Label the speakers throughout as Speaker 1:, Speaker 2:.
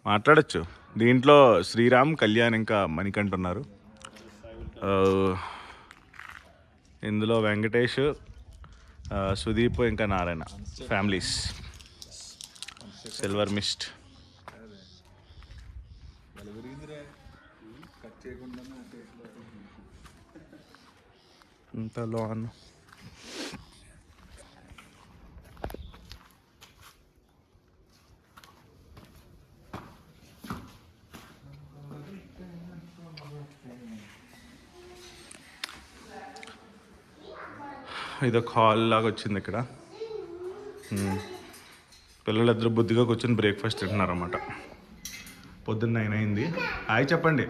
Speaker 1: మాట్లాడచ్చు. దీంట్లో శ్రీరామ్, కళ్యాణ్, ఇంకా మణికంఠ ఉన్నారు. ఇందులో వెంకటేష్, సుదీప్, ఇంకా నారాయణ ఫ్యామిలీస్. సిల్వర్ మిస్ట్ ఇంత లోన్. ఇదొక హాల్ లాగా వచ్చింది ఇక్కడ. పిల్లలిద్దరు బుద్ధిగా కూర్చొని బ్రేక్ఫాస్ట్ తింటున్నారు అన్నమాట. పొద్దున్న 9 అయింది. హాయ్ చెప్పండి.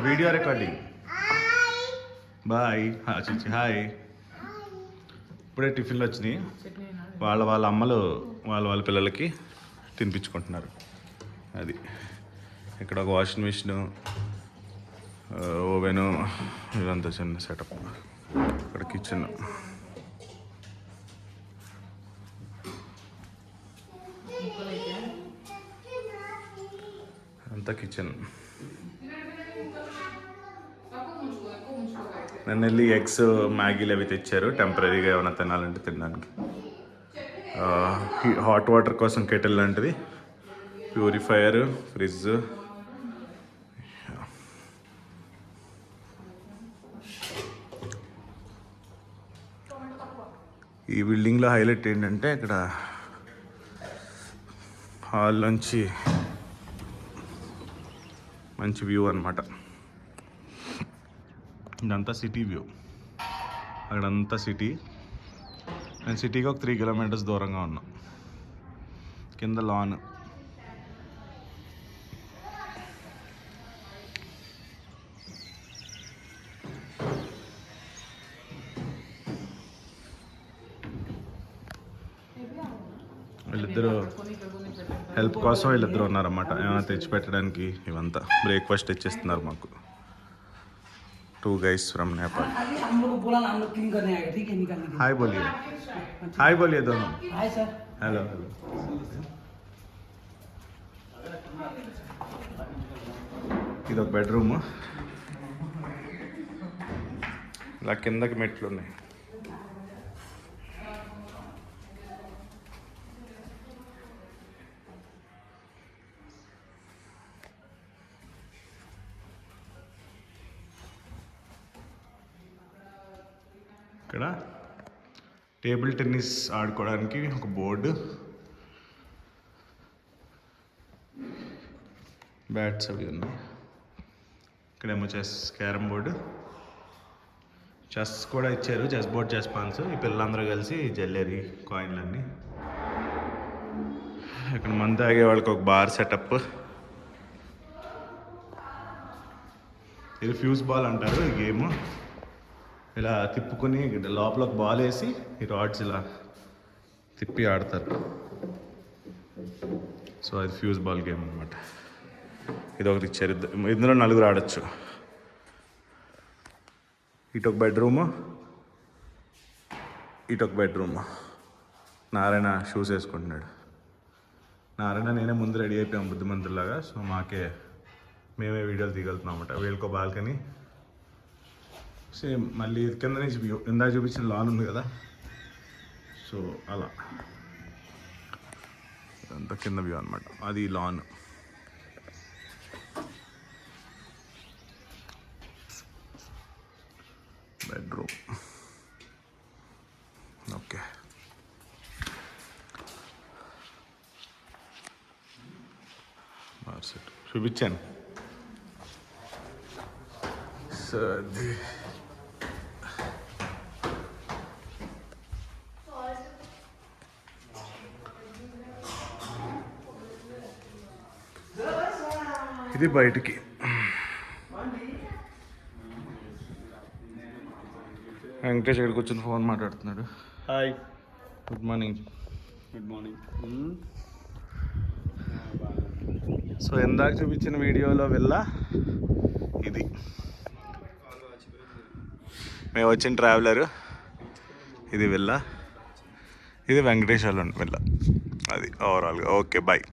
Speaker 1: Video recording. బాయ్. చిచ్చి హాయ్. ఇప్పుడే టిఫిన్లు వచ్చినాయి. వాళ్ళ అమ్మలు వాళ్ళ పిల్లలకి తినిపించుకుంటున్నారు. అది ఇక్కడ ఒక వాషింగ్ మిషన్, ఓవెను, ఇదంతా చిన్న సెటప్. ఇక్కడ కిచెన్. అంతా కిచెన్. నన్ను వెళ్ళి ఎగ్స్, మ్యాగీలు అవి తెచ్చారు టెంపరీగా ఏమైనా తినాలంటే తినడానికి. హాట్ వాటర్ కోసం కెటిల్ లాంటిది, ప్యూరిఫైయర్, ఫ్రిడ్జ్. ఈ బిల్డింగ్లో హైలైట్ ఏంటంటే ఇక్కడ హాల్ నుంచి మంచి వ్యూ అనమాట. ఇదంతా సిటీ వ్యూ. అక్కడంతా సిటీ. నేను సిటీకి ఒక 3 కిలోమీటర్స్ దూరంగా ఉన్నా. కింద లాన్. వీళ్ళిద్దరూ హెల్ప్ కోసం వీళ్ళిద్దరూ ఉన్నారన్నమాట. ఏమైనా తెచ్చిపెట్టడానికి. ఇవంతా బ్రేక్ఫాస్ట్ తెచ్చిస్తున్నారు మాకు. 2 guys from Nepal. हाय बोलिए. हाय बोलिए दोनों. Hi sir. Hello hello. ఇదొక బెడ్రూమ్. ఇలా కిందకి మెట్లు ఉన్నాయి. ఇక్కడ టేబుల్ టెన్నిస్ ఆడుకోవడానికి ఒక బోర్డు, బ్యాట్స్ అవి ఉన్నాయి. ఇక్కడేమో చెస్, క్యారమ్ బోర్డు, చెస్ కూడా ఇచ్చారు. Chess board, chess pawns. ఈ పిల్లలందరూ కలిసి జల్లేరి కాయిన్లన్నీ. ఇక్కడ మంది తాగే వాళ్ళకి ఒక బార్ సెటప్. ఇది ఫ్యూజ్ బాల్ అంటారు ఈ గేమ్. ఇలా తిప్పుకొని లోపలకు బాల్ వేసి ఈ రాడ్స్ ఇలా తిప్పి ఆడతారు. సో అది ఫ్యూజ్ బాల్ గేమ్ అనమాట. ఇది ఒకటి ఇచ్చారు. ఇందులో 4 ఆడచ్చు. ఇటొక బెడ్రూము, ఇటొక బెడ్రూమ్. నారాయణ షూస్ వేసుకుంటున్నాడు. నారాయణ నేనే ముందు రెడీ అయిపోయాం బుద్ధిమంతులాగా. సో మేమే వీడియోలు దిగలుతున్నాం అన్నమాట. వీళ్ళకో బాల్కనీ. సేమ్ మళ్ళీ కింద నుంచి వ్యూ. ఇందాక చూపించిన లాన్ ఉంది కదా, సో అలా అంత కింద వ్యూ అనమాట. అది లాన్. బెడ్రూమ్. ఓకే. సెట్ చూపించాను. సో అది ఇది బయటికి. వెంకటేష్ ఇక్కడికి వచ్చిన ఫోన్ మాట్లాడుతున్నాడు.
Speaker 2: Hi,
Speaker 1: good morning.
Speaker 2: Good morning.
Speaker 1: So ఇందాక చూపించిన వీడియోలో వెళ్ళా ఇది. మేము వచ్చిన ట్రావెలర్. ఇది వెళ్ళా. ఇది వెంకటేష్ వాళ్ళ వెళ్ళా. అది ఓవరాల్గా. Okay, bye.